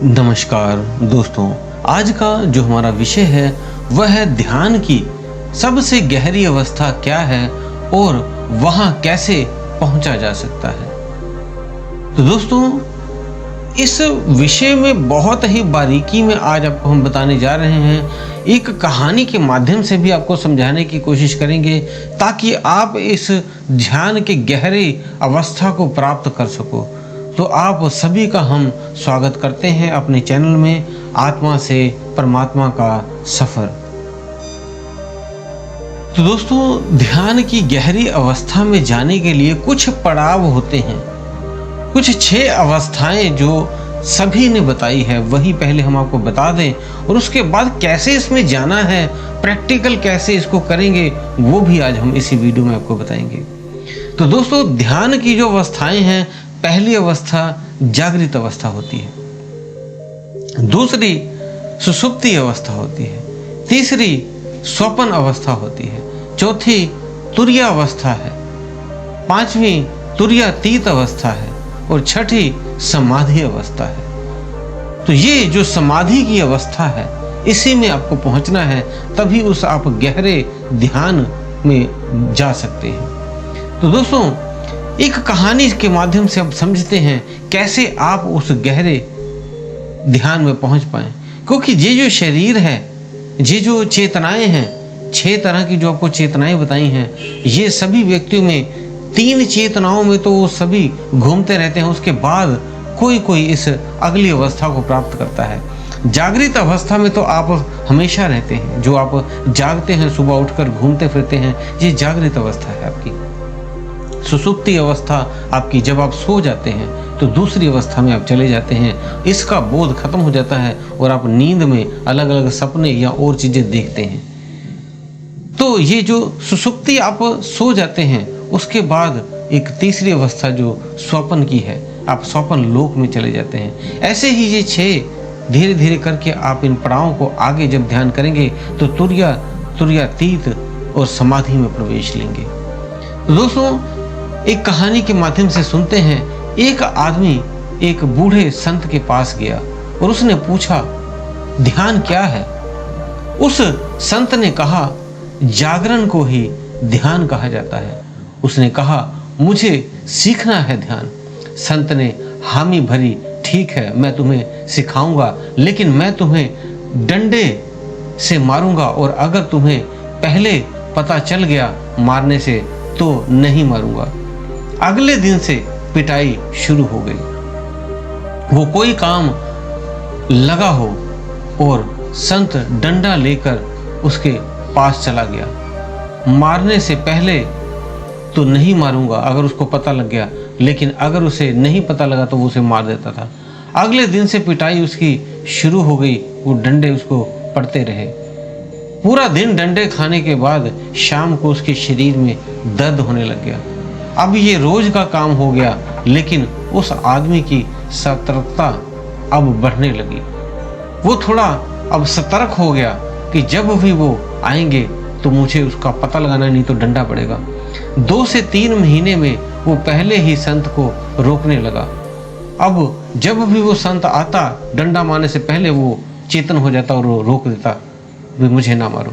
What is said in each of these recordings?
नमस्कार दोस्तों, आज का जो हमारा विषय है वह है ध्यान की सबसे गहरी अवस्था क्या है और वहां कैसे पहुंचा जा सकता है। तो दोस्तों, इस विषय में बहुत ही बारीकी में आज आपको हम बताने जा रहे हैं। एक कहानी के माध्यम से भी आपको समझाने की कोशिश करेंगे ताकि आप इस ध्यान के गहरे अवस्था को प्राप्त कर सको। तो आप सभी का हम स्वागत करते हैं अपने चैनल में आत्मा से परमात्मा का सफर। तो दोस्तों, ध्यान की गहरी अवस्था में जाने के लिए कुछ पड़ाव होते हैं, कुछ 6 अवस्थाएं जो सभी ने बताई है वही पहले हम आपको बता दें और उसके बाद कैसे इसमें जाना है, प्रैक्टिकल कैसे इसको करेंगे वो भी आज हम इसी वीडियो में आपको बताएंगे। तो दोस्तों, ध्यान की जो अवस्थाएं हैं, पहली अवस्था जागृत अवस्था होती है, दूसरी सुषुप्ति अवस्था होती है, तीसरी स्वप्न अवस्था होती है, चौथी तुरीय अवस्था है, पांचवी तुरीयातीत अवस्था है और छठी समाधि अवस्था है। तो ये जो समाधि की अवस्था है इसी में आपको पहुंचना है, तभी उस आप गहरे ध्यान में जा सकते हैं। तो दोस्तों, एक कहानी के माध्यम से आप समझते हैं कैसे आप उस गहरे ध्यान में पहुंच पाएं, क्योंकि ये जो शरीर है, ये जो चेतनाएं हैं, 6 तरह की जो आपको चेतनाएं बताई हैं, ये सभी व्यक्तियों में 3 चेतनाओं में तो वो सभी घूमते रहते हैं। उसके बाद कोई कोई इस अगली अवस्था को प्राप्त करता है। जागृत अवस्था में तो आप हमेशा रहते हैं, जो आप जागते हैं, सुबह उठकर घूमते फिरते हैं, ये जागृत अवस्था है आपकी। सुषुप्ति अवस्था आपकी जब आप सो जाते हैं तो दूसरी अवस्था में आप चले जाते हैं, इसका बोध खत्म हो जाता है और आप नींद में अलग अलग सपने या और चीजें देखते हैं। तो ये जो सुषुप्ति आप सो जाते हैं, उसके बाद एक तीसरी अवस्था जो स्वप्न की है, आप स्वप्न लोक में चले जाते हैं। ऐसे ही ये 6 धीरे धीरे करके आप इन पड़ावों को आगे जब ध्यान करेंगे तो तुरीयातीत और समाधि में प्रवेश लेंगे। तो दोस्तों, एक कहानी के माध्यम से सुनते हैं, एक आदमी एक बूढ़े संत के पास गया और उसने पूछा, ध्यान क्या है? उस संत ने कहा, जागरण को ही ध्यान कहा जाता है। उसने कहा, मुझे सीखना है ध्यान। संत ने हामी भरी, ठीक है, मैं तुम्हें सिखाऊंगा, लेकिन मैं तुम्हें डंडे से मारूंगा और अगर तुम्हें पहले पता चल गया मारने से तो नहीं मारूंगा। अगले दिन से पिटाई शुरू हो गई। वो कोई काम लगा हो और संत डंडा लेकर उसके पास चला गया। मारने से पहले तो नहीं मारूंगा अगर उसको पता लग गया, लेकिन अगर उसे नहीं पता लगा तो वो उसे मार देता था। अगले दिन से पिटाई उसकी शुरू हो गई, वो डंडे उसको पड़ते रहे। पूरा दिन डंडे खाने के बाद शाम को उसके शरीर में दर्द होने लग गया। अब ये रोज का काम हो गया, लेकिन उस आदमी की सतर्कता अब बढ़ने लगी। वो थोड़ा अब सतर्क हो गया कि जब भी वो आएंगे तो मुझे उसका पता लगाना, नहीं तो डंडा पड़ेगा। 2 से 3 महीने में वो पहले ही संत को रोकने लगा। अब जब भी वो संत आता, डंडा मारने से पहले वो चेतन हो जाता और वो रोक देता, भी मुझे ना मारो।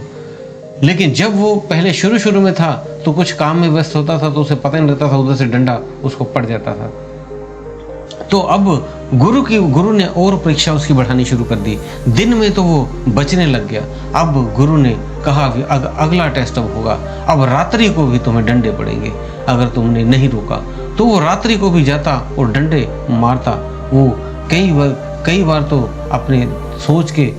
लेकिन जब वो पहले शुरू में था तो कुछ काम में व्यस्त होता था तो उसे पता नहीं लगता था, उधर से डंडा उसको पड़ जाता था। तो अब गुरु ने और परीक्षा उसकी बढ़ानी शुरू कर दी। दिन में तो वो बचने लग गया। अब गुरु ने कहा कि अगला टेस्ट अब होगा, अब रात्रि को भी तुम्हें डंडे पड़ेंगे अगर तुमने नहीं रोका। तो वो रात्रि को भी जाता और डंडे मारता। वो कई बार तो अपने सोच के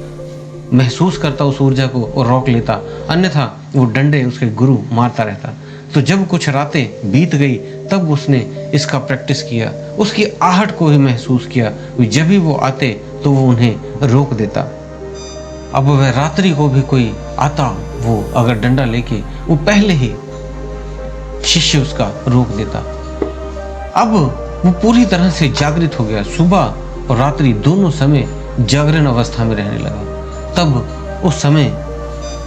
महसूस करता उस ऊर्जा को और रोक लेता, अन्यथा वो डंडे उसके गुरु मारता रहता। तो जब कुछ रातें बीत गई तब उसने इसका प्रैक्टिस किया, उसकी आहट को ही महसूस किया। जब भी वो आते तो वो उन्हें रोक देता। अब वह रात्रि को भी कोई आता, वो अगर डंडा लेके, वो पहले ही शिष्य उसका रोक देता। अब वो पूरी तरह से जागृत हो गया। सुबह और रात्रि दोनों समय जागरण अवस्था में रहने लगा। तब उस समय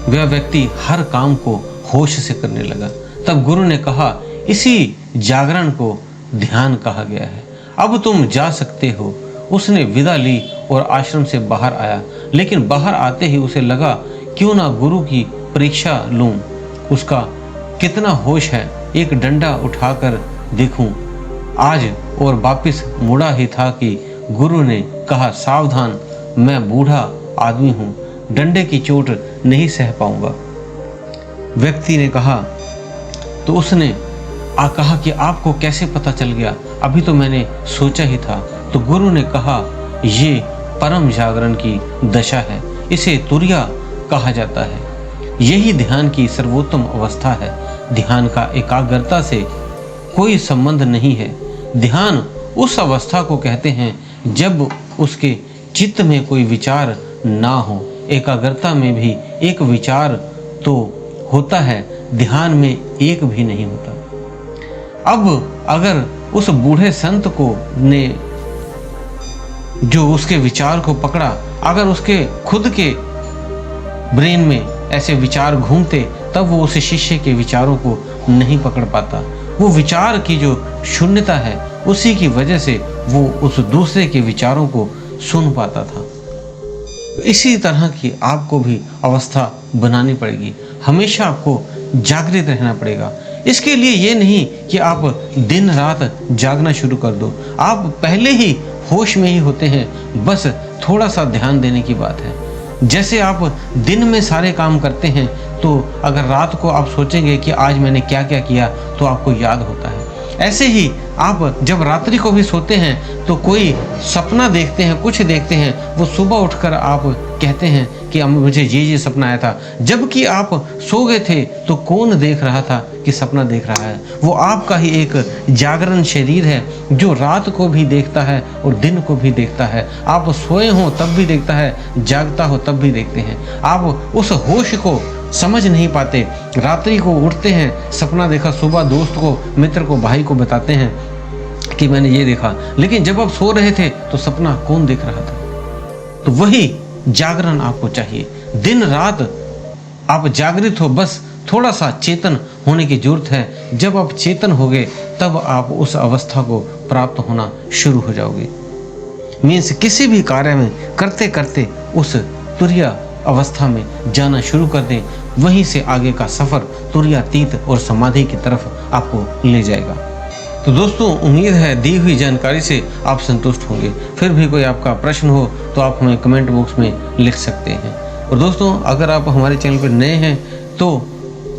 वह व्यक्ति हर काम को होश से करने लगा। तब गुरु ने कहा, इसी जागरण को ध्यान कहा गया है। अब तुम जा सकते हो उसने विदा ली और आश्रम से बाहर आया। लेकिन बाहर आते ही उसे लगा क्यों ना गुरु की परीक्षा लूं, उसका कितना होश है, एक डंडा उठाकर देखूं आज। और वापिस मुड़ा ही था कि गुरु ने कहा, सावधान, मैं बूढ़ा आदमी हूं, डंडे की चोट नहीं सह पाऊंगा। व्यक्ति ने कहा, तो उसने कहा कि आपको कैसे पता चल गया, अभी तो मैंने सोचा ही था। तो गुरु ने कहा, ये परम जागरण की दशा है, इसे तुर्या कहा जाता है। यही ध्यान की सर्वोत्तम अवस्था है। ध्यान का एकाग्रता से कोई संबंध नहीं है। ध्यान उस अवस्था को कहते हैं जब उसके चित्त में कोई विचार ना हो। एकाग्रता में भी एक विचार तो होता है, ध्यान में एक भी नहीं होता। अब अगर उस बूढ़े संत को ने जो उसके विचार को पकड़ा, अगर उसके खुद के ब्रेन में ऐसे विचार घूमते, तब वो उस शिष्य के विचारों को नहीं पकड़ पाता। वो विचार की जो शून्यता है, उसी की वजह से वो उस दूसरे के विचारों को सुन पाता था। इसी तरह की आपको भी अवस्था बनानी पड़ेगी। हमेशा आपको जागृत रहना पड़ेगा। इसके लिए ये नहीं कि आप दिन रात जागना शुरू कर दो, आप पहले ही होश में ही होते हैं, बस थोड़ा सा ध्यान देने की बात है। जैसे आप दिन में सारे काम करते हैं, तो अगर रात को आप सोचेंगे कि आज मैंने क्या क्या किया, तो आपको याद होता है। ऐसे ही आप जब रात्रि को भी सोते हैं तो कोई सपना देखते हैं, कुछ देखते हैं, वो सुबह उठकर आप कहते हैं कि मुझे ये सपना आया था, जबकि आप सो गए थे तो कौन देख रहा था कि सपना देख रहा है। वो आपका ही एक जागरण शरीर है जो रात को भी देखता है और दिन को भी देखता है। आप सोए हो तब भी देखता है, जागता हो तब भी देखते हैं। आप उस होश को समझ नहीं पाते, रात्रि को उठते हैं, सपना देखा, सुबह दोस्त को, मित्र को, भाई को बताते हैं कि मैंने ये देखा, लेकिन जब आप सो रहे थे तो सपना कौन देख रहा था। तो वही जागरण आपको चाहिए। दिन रात आप जागृत हो, बस थोड़ा सा चेतन होने की जरूरत है। जब आप चेतन होगे तब आप उस अवस्था को प्राप्त होना शुरू हो जाओगे। मीन्स किसी भी कार्य में करते करते उस तुर्या अवस्था में जाना शुरू कर दें, वहीं से आगे का सफर तुर्यातीत और समाधि की तरफ आपको ले जाएगा। तो दोस्तों, उम्मीद है दी हुई जानकारी से आप संतुष्ट होंगे। फिर भी कोई आपका प्रश्न हो तो आप हमें कमेंट बॉक्स में लिख सकते हैं। और दोस्तों, अगर आप हमारे चैनल पर नए हैं तो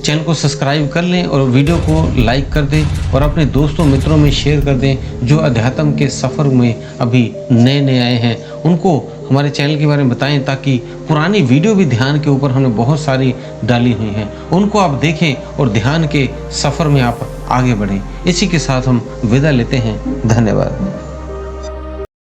चैनल को सब्सक्राइब कर लें और वीडियो को लाइक कर दें और अपने दोस्तों मित्रों में शेयर कर दें जो अध्यात्म के सफ़र में अभी नए नए आए हैं। उनको हमारे चैनल के बारे में बताएं ताकि पुरानी वीडियो भी ध्यान के ऊपर हमने बहुत सारी डाली हुई हैं, उनको आप देखें और ध्यान के सफ़र में आप आगे बढ़ें। इसी के साथ हम विदा लेते हैं। धन्यवाद।